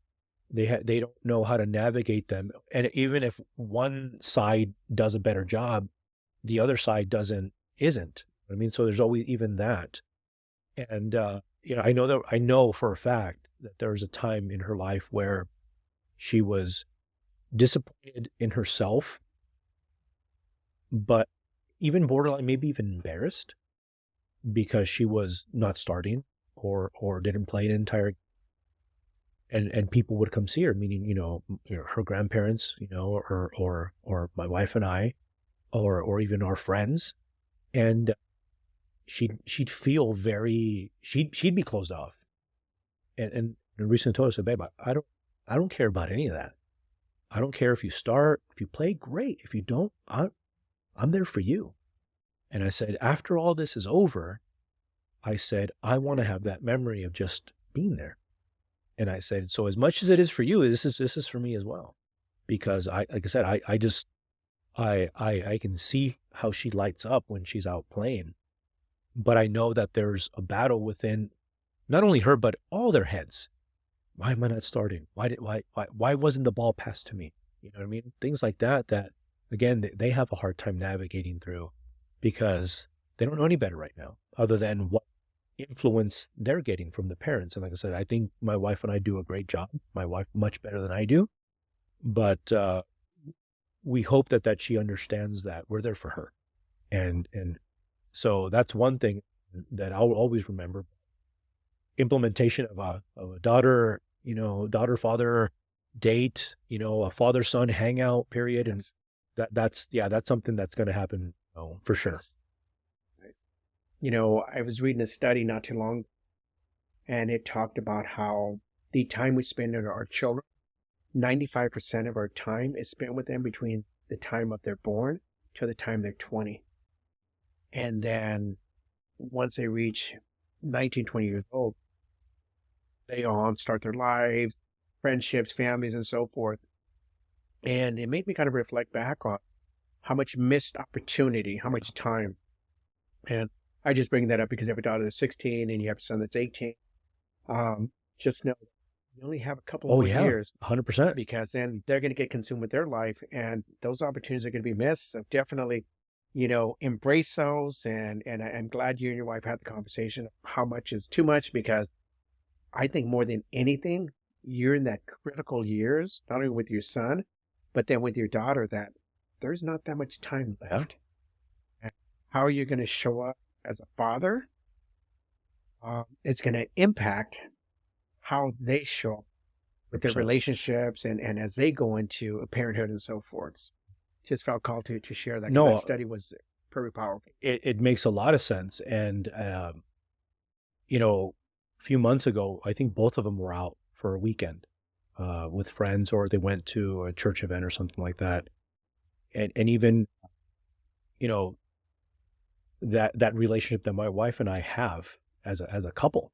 They don't know how to navigate them, and even if one side does a better job, the other side isn't. I mean, so there's always even that. And I know for a fact that there was a time in her life where she was disappointed in herself, but even borderline, maybe even embarrassed because she was not starting or didn't play an entire. And people would come see her, meaning her grandparents, or my wife and I, or even our friends, and she'd feel she'd be closed off. And recently told us, babe, I don't care about any of that. I don't care if you start, if you play, great. If you don't, I'm there for you. And I said, after all this is over, I said, I want to have that memory of just being there. And I said, so as much as it is for you, this is for me as well. Because like I said, I can see how she lights up when she's out playing. But I know that there's a battle within not only her, but all their heads. Why am I not starting? Why wasn't the ball passed to me? You know what I mean? Things like that, again, they have a hard time navigating through because they don't know any better right now, other than what influence they're getting from the parents. And like I said, I think my wife and I do a great job. My wife much better than I do. But we hope that she understands that we're there for her. And so that's one thing that I'll always remember. Implementation of a daughter, daughter-father date, a father-son hangout period. And that's something that's going to happen for sure. I was reading a study not too long, and it talked about how the time we spend with our children, 95% of our time is spent with them between the time of they're born to the time they're 20. And then once they reach 19, 20 years old, they all start their lives, friendships, families, and so forth. And it made me kind of reflect back on how much missed opportunity, how much time. And I just bring that up because you have a daughter that's 16 and you have a son that's 18. Just know you only have a couple more years. 100%. Because then they're going to get consumed with their life, and those opportunities are going to be missed. So definitely, embrace those. And I'm glad you and your wife had the conversation of how much is too much, because I think more than anything, you're in that critical years, not only with your son, but then with your daughter, that there's not that much time left. And how are you going to show up as a father? It's going to impact how they show up with their relationships and as they go into parenthood and so forth. Just felt called to share that. No, that study was pretty powerful. It makes a lot of sense. And, a few months ago, I think both of them were out for a weekend with friends, or they went to a church event or something like that. And even, that relationship that my wife and I have as a couple,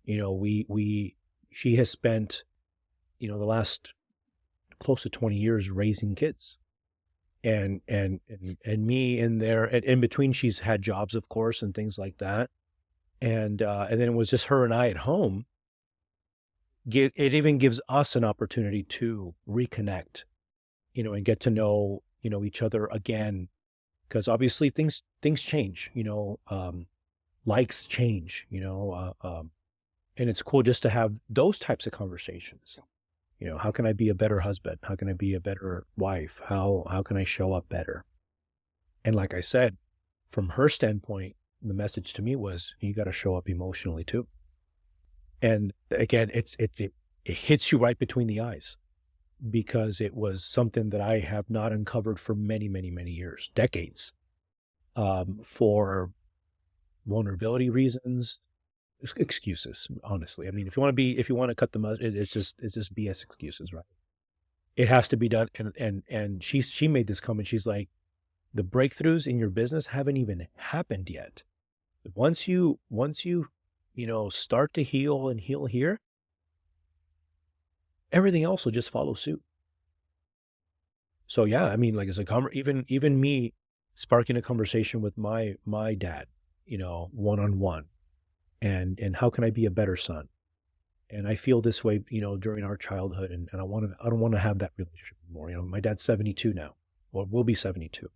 she has spent, the last close to 20 years raising kids. and me in there, and in between she's had jobs, of course, and things like that. And then it was just her and I at home. It even gives us an opportunity to reconnect, and get to know, each other again, because obviously things change, likes change, and it's cool just to have those types of conversations. How can I be a better husband? How can I be a better wife? How can I show up better? And like I said, from her standpoint, the message to me was, you got to show up emotionally too. And again, it hits you right between the eyes, because it was something that I have not uncovered for many, many, many years, decades, for vulnerability reasons, excuses. Honestly, I mean, if you want to cut the mud, it's just BS excuses, right? It has to be done. And she made this comment. She's like, the breakthroughs in your business haven't even happened yet. Once you start to heal and heal here, everything else will just follow suit. So yeah, I mean, like, it's even me sparking a conversation with my dad, one-on-one, and how can I be a better son? And I feel this way, during our childhood, and I don't want to have that relationship anymore. My dad's 72 now, or will be 72.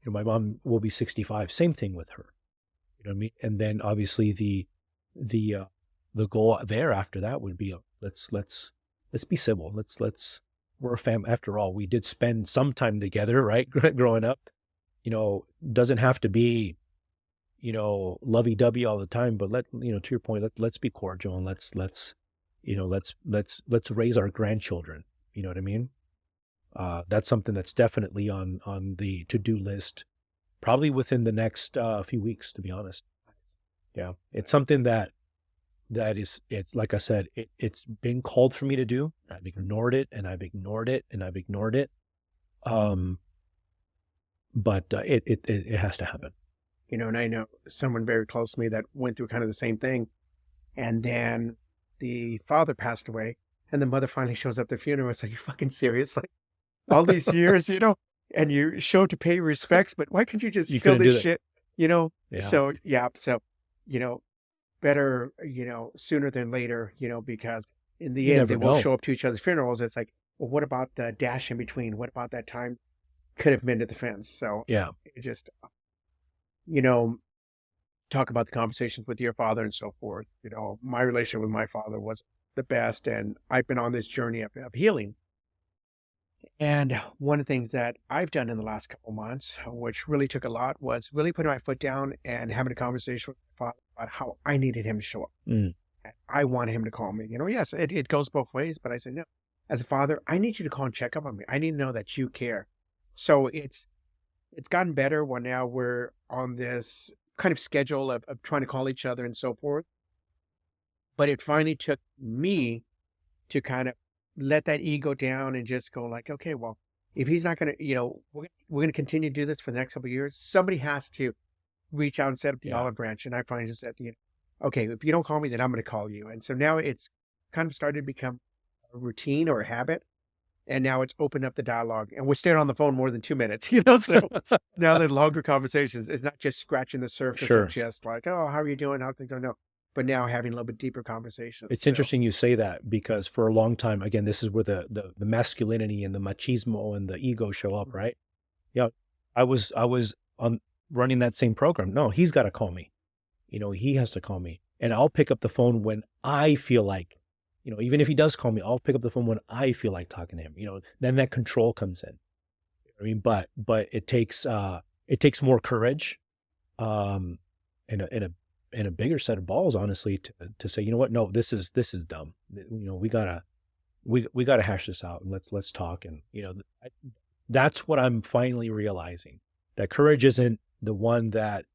My mom will be 65. Same thing with her. You know what I mean? And then obviously the goal there after that would be, let's be civil. We're a family after all. We did spend some time together, right? Growing up, doesn't have to be, lovey-dovey all the time, but to your point, let's be cordial, and let's raise our grandchildren. You know what I mean? That's something that's definitely on the to-do list, probably within the next few weeks, to be honest. Yeah. It's something that it's like I said, it's been called for me to do. I've ignored it, and I've ignored it, and I've ignored it. But it has to happen. And I know someone very close to me that went through kind of the same thing. And then the father passed away, and the mother finally shows up at the funeral. It's like, you fucking serious? Like, all these years, and you show to pay respects, but why couldn't you just kill this shit? Yeah. So, yeah. So, better, sooner than later, because in the end, they will show up to each other's funerals. It's like, well, what about the dash in between? What about that time could have been to the fence? So, yeah, it just, talk about the conversations with your father and so forth. My relationship with my father was the best, and I've been on this journey of healing. And one of the things that I've done in the last couple months, which really took a lot, was really putting my foot down and having a conversation with my father about how I needed him to show up. Mm. I wanted him to call me. Yes, it goes both ways, but I said, no, as a father, I need you to call and check up on me. I need to know that you care. So it's gotten better when now we're on this kind of schedule of trying to call each other and so forth. But it finally took me to kind of let that ego down and just go like, okay, well, if he's not going to, we're going to continue to do this for the next couple of years, somebody has to reach out and set up the olive branch. And I finally just said, okay, if you don't call me, then I'm going to call you. And so now it's kind of started to become a routine or a habit. And now it's opened up the dialogue, and we're staying on the phone more than 2 minutes, so now the longer conversations, it's not just scratching the surface Sure. of just like, oh, how are you doing? How's things going? No, but now having a little bit deeper conversations. It's interesting you say that, because for a long time, again, this is where the masculinity and the machismo and the ego show up, right? Yeah. I was on running that same program. No, he's got to call me. He has to call me, and I'll pick up the phone when I feel like, even if he does call me, I'll pick up the phone when I feel like talking to him. Then that control comes in. I mean, but it takes more courage, and a bigger set of balls, honestly, to say, you know what? No, this is dumb. We gotta hash this out, and let's talk. And that's what I'm finally realizing. That courage isn't the one that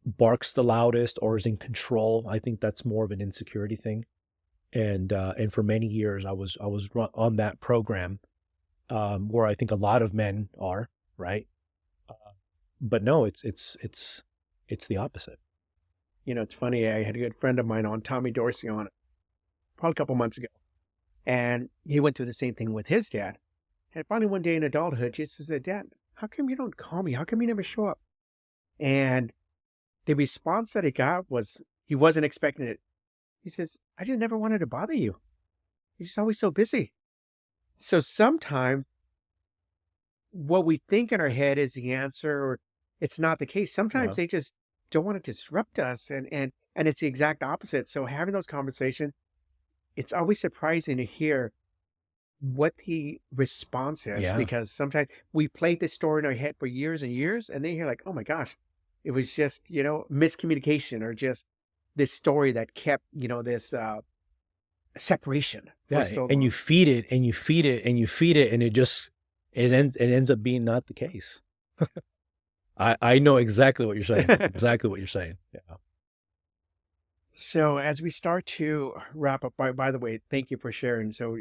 barks the loudest or is in control. I think that's more of an insecurity thing. And for many years, I was on that program, where I think a lot of men are, right? But no, it's the opposite. It's funny. I had a good friend of mine on, Tommy Dorsey, on it probably a couple months ago, and he went through the same thing with his dad. And finally, one day in adulthood, he just said, "Dad, how come you don't call me? How come you never show up? And the response that he got was, he wasn't expecting it. He says, I just never wanted to bother you. You're just always so busy. So sometimes what we think in our head is the answer, or it's not the case. Sometimes Yeah. they just don't want to disrupt us, and it's the exact opposite. So having those conversations, it's always surprising to hear what the response is, Yeah. because sometimes we played this story in our head for years and years, and then you're like, oh my gosh, it was just, miscommunication, or just this story that kept, this separation for Yeah. so And long. you feed it and you feed it and you feed it, and it ends up being not the case. I know exactly what you're saying. Exactly what you're saying. Yeah. So as we start to wrap up, by the way, thank you for sharing so,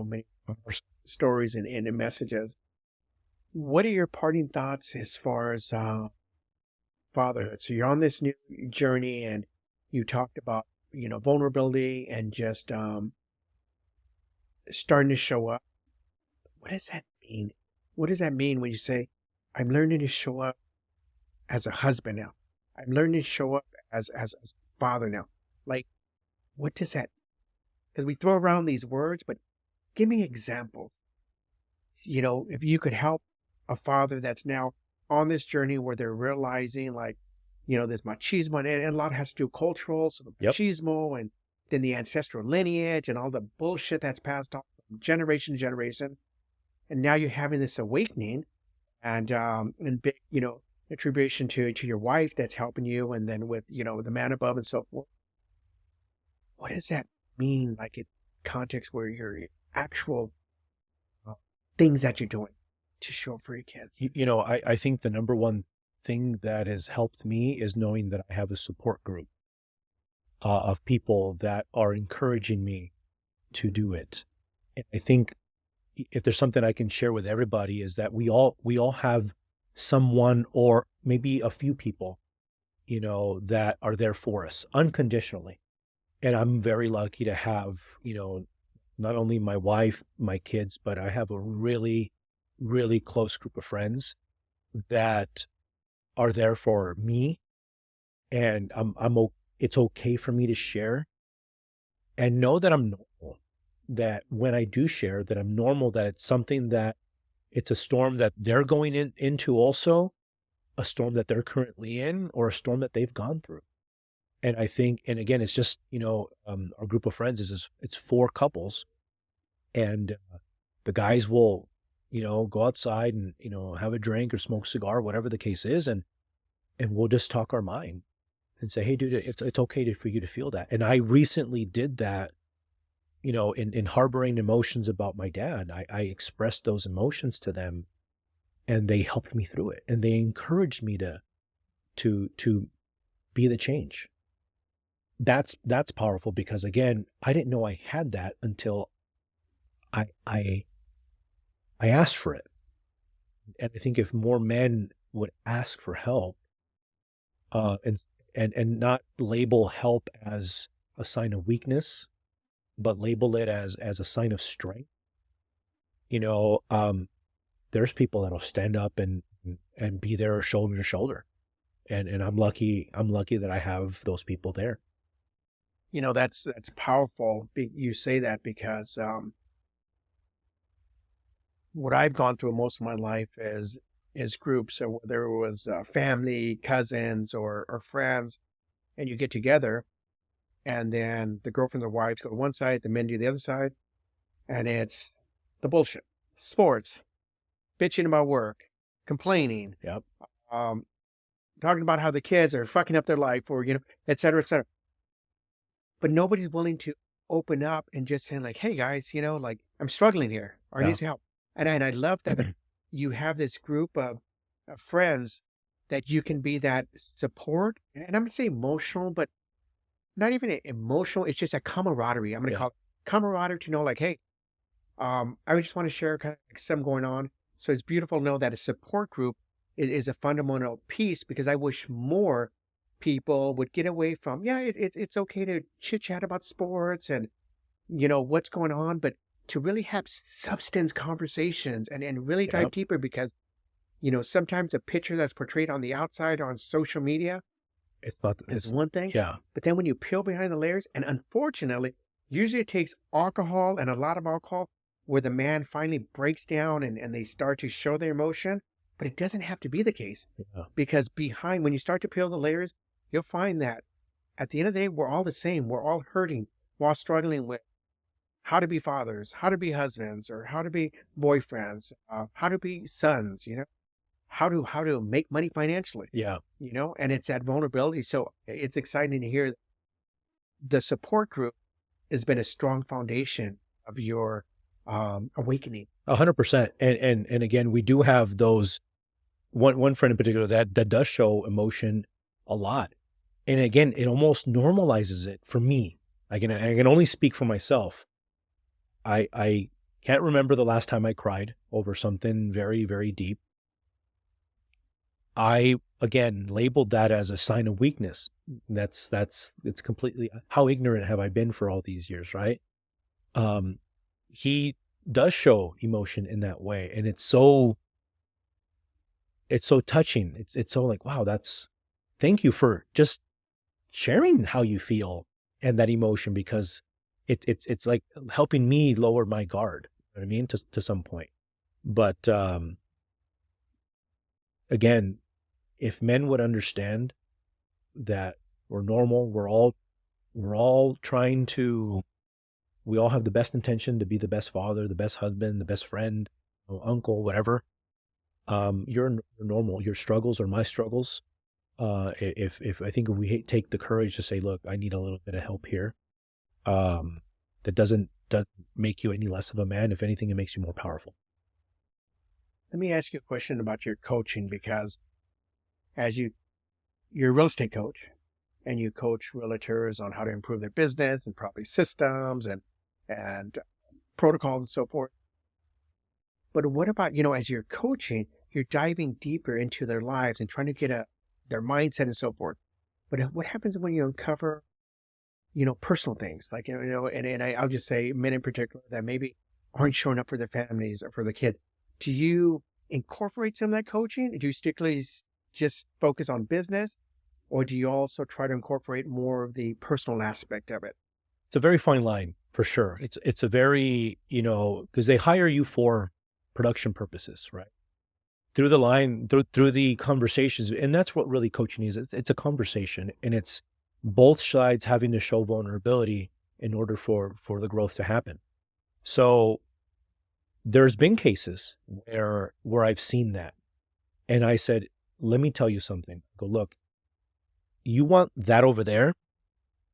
many stories and messages. What are your parting thoughts as far as fatherhood? So you're on this new journey, and you talked about, vulnerability and just starting to show up. What does that mean? What does that mean when you say, I'm learning to show up as a husband now? I'm learning to show up as a father now. Like, what does that? Because we throw around these words, but give me examples. If you could help a father that's now on this journey where they're realizing, like, there's machismo, and a lot has to do cultural, so the Yep. machismo, and then the ancestral lineage and all the bullshit that's passed on from generation to generation. And now you're having this awakening, and big, attribution to your wife that's helping you, and then with, the man above and so forth. What does that mean, like in context where your actual things that you're doing to show up for your kids? I think the number one thing that has helped me is knowing that I have a support group of people that are encouraging me to do it. And I think if there's something I can share with everybody, is that we all have someone, or maybe a few people, that are there for us unconditionally. And I'm very lucky to have, not only my wife, my kids, but I have a really, really close group of friends that are there for me. And it's okay for me to share, and know that I'm normal, that when I do share, that I'm normal, that it's something that it's a storm that they're going into, also a storm that they're currently in, or a storm that they've gone through. And I think, and again, it's just, our group of friends it's 4 couples, and the guys will, go outside and, have a drink or smoke a cigar, whatever the case is. And we'll just talk our mind and say, hey, dude, it's okay for you to feel that. And I recently did that, in harboring emotions about my dad. I expressed those emotions to them, and they helped me through it. And they encouraged me to be the change. That's powerful, because again, I didn't know I had that until I asked for it. And I think if more men would ask for help, and not label help as a sign of weakness, but label it as a sign of strength, there's people that'll stand up and be there shoulder to shoulder. And I'm lucky that I have those people there. That's powerful. You say that because what I've gone through most of my life is groups. So whether it was family, cousins, or friends, and you get together, and then the girlfriend and the wives go to one side, the men do the other side, and it's the bullshit, sports, bitching about work, complaining, Yep. talking about how the kids are fucking up their life, or et cetera, et cetera. But nobody's willing to open up and just saying, like, hey guys, like, I'm struggling here, or I Yeah. need some help. And I love that you have this group of friends that you can be that support. And I'm going to say emotional, but not even emotional. It's just a camaraderie. I'm going to Yeah. call it camaraderie, to know, like, hey, I just want to share kind of like something going on. So it's beautiful to know that a support group is a fundamental piece, because I wish more people would get away from, it's okay to chit chat about sports and, what's going on, but to really have substance conversations and really dive Yep. deeper, because Sometimes a picture that's portrayed on the outside on social media It's not, is it's, one thing, yeah, but then when you peel behind the layers, and unfortunately, usually it takes alcohol and a lot of alcohol where the man finally breaks down and they start to show their emotion, but it doesn't have to be the case yeah, because when you start to peel the layers, you'll find that at the end of the day, we're all the same. We're all hurting while struggling with how to be fathers, how to be husbands, or how to be boyfriends, how to be sons, how to make money financially, yeah. and it's that vulnerability. So it's exciting to hear the support group has been a strong foundation of your awakening. 100%. And again, we do have those one friend in particular that does show emotion a lot. And again, it almost normalizes it for me. I can only speak for myself. I can't remember the last time I cried over something very, very deep. I again labeled that as a sign of weakness. It's completely, how ignorant have I been for all these years, right? Um, he does show emotion in that way, and it's so touching. It's so like, wow, thank you for just sharing how you feel and that emotion, because it's like helping me lower my guard. You know what I mean, to some point. But again, if men would understand that we're normal, we're all trying to, we all have the best intention to be the best father, the best husband, the best friend, uncle, whatever. You're normal. Your struggles are my struggles. If I think if we take the courage to say, look, I need a little bit of help here, that doesn't make you any less of a man. If anything, it makes you more powerful. Let me ask you a question about your coaching, because as you're a real estate coach and you coach realtors on how to improve their business and probably systems and protocols and so forth. But what about, as you're coaching, you're diving deeper into their lives and trying to get their mindset and so forth. But what happens when you uncover, personal things like, I'll just say men in particular that maybe aren't showing up for their families or for the kids. Do you incorporate some of that coaching? Do you strictly just focus on business, or do you also try to incorporate more of the personal aspect of it? It's a very fine line for sure. It's a very, because they hire you for production purposes, right? Through the line, through the conversations, and that's what really coaching is. It's a conversation, and it's both sides having to show vulnerability in order for the growth to happen. So there's been cases where I've seen that, and I said, let me tell you something. Go, look, you want that over there,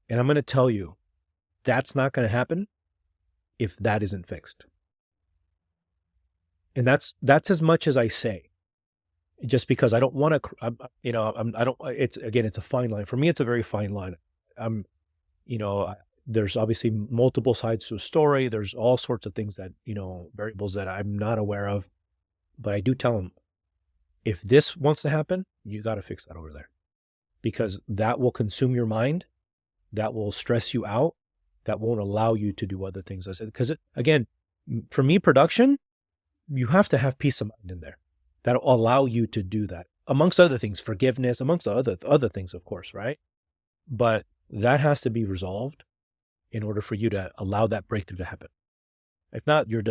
and I'm going to tell you that's not going to happen if that isn't fixed. And that's as much as I say, just because I don't want to, I don't, it's a fine line. For me, it's a very fine line. There's obviously multiple sides to a story. There's all sorts of things that, variables that I'm not aware of, but I do tell them, if this wants to happen, you got to fix that over there, because that will consume your mind. That will stress you out. That won't allow you to do other things. I said, because again, for me, production, you have to have peace of mind in there. That'll allow you to do that, amongst other things, forgiveness, amongst other things, of course, right? But that has to be resolved in order for you to allow that breakthrough to happen. If not, you're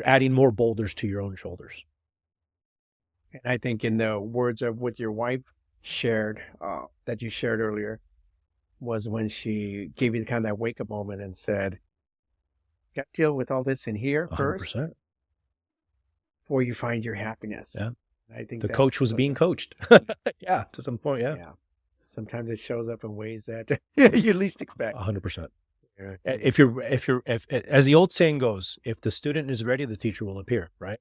adding more boulders to your own shoulders. And I think in the words of what your wife shared, that you shared earlier, was when she gave you kind of that wake up moment and said, got to deal with all this in here 100%. first before you find your happiness. Yeah. I think the coach was being coached. Yeah, to some point. Yeah. Sometimes it shows up in ways that you least expect. 100%. Yeah. If as the old saying goes, if the student is ready, the teacher will appear, right?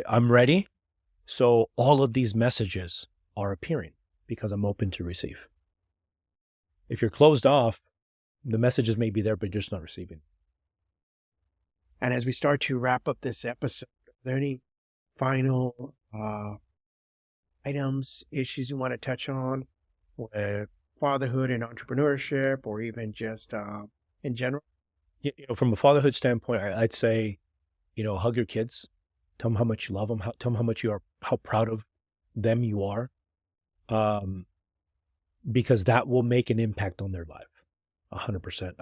I'm ready. So all of these messages are appearing because I'm open to receive. If you're closed off, the messages may be there, but you're just not receiving. And as we start to wrap up this episode, are there any final items, issues you want to touch on with fatherhood and entrepreneurship, or even just in general? From a fatherhood standpoint, I'd say, hug your kids, Tell them how much you love them. Tell them how much how proud of them you are. Because that will make an impact on their life. 100%.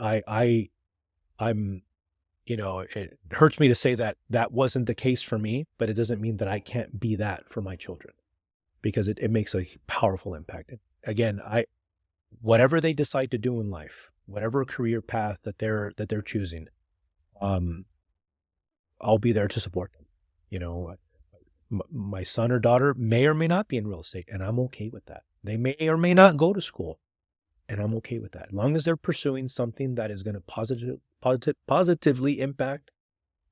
I'm, it hurts me to say that that wasn't the case for me, but it doesn't mean that I can't be that for my children, because it makes a powerful impact. Again, whatever they decide to do in life, whatever career path that they're choosing, I'll be there to support them. My son or daughter may or may not be in real estate, and I'm okay with that. They may or may not go to school, and I'm okay with that. As long as they're pursuing something that is going to positively impact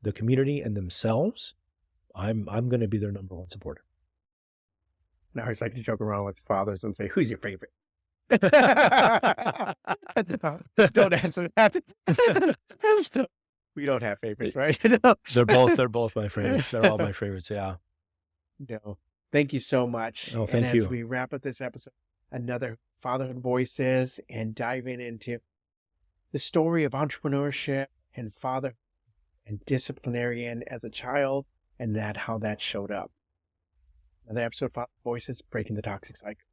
the community and themselves, I'm going to be their number one supporter. Now I always like to joke around with fathers and say, "Who's your favorite?" Don't answer that. We don't have favorites, right? They're both my favorites. They're all my favorites. Yeah. No. Thank you so much. Oh, thank and you. as we wrap up this episode, another Fatherhood Voices, and diving into the story of entrepreneurship and father and disciplinarian as a child, and how that showed up. Another episode of Fatherhood Voices, Breaking the Toxic Cycle.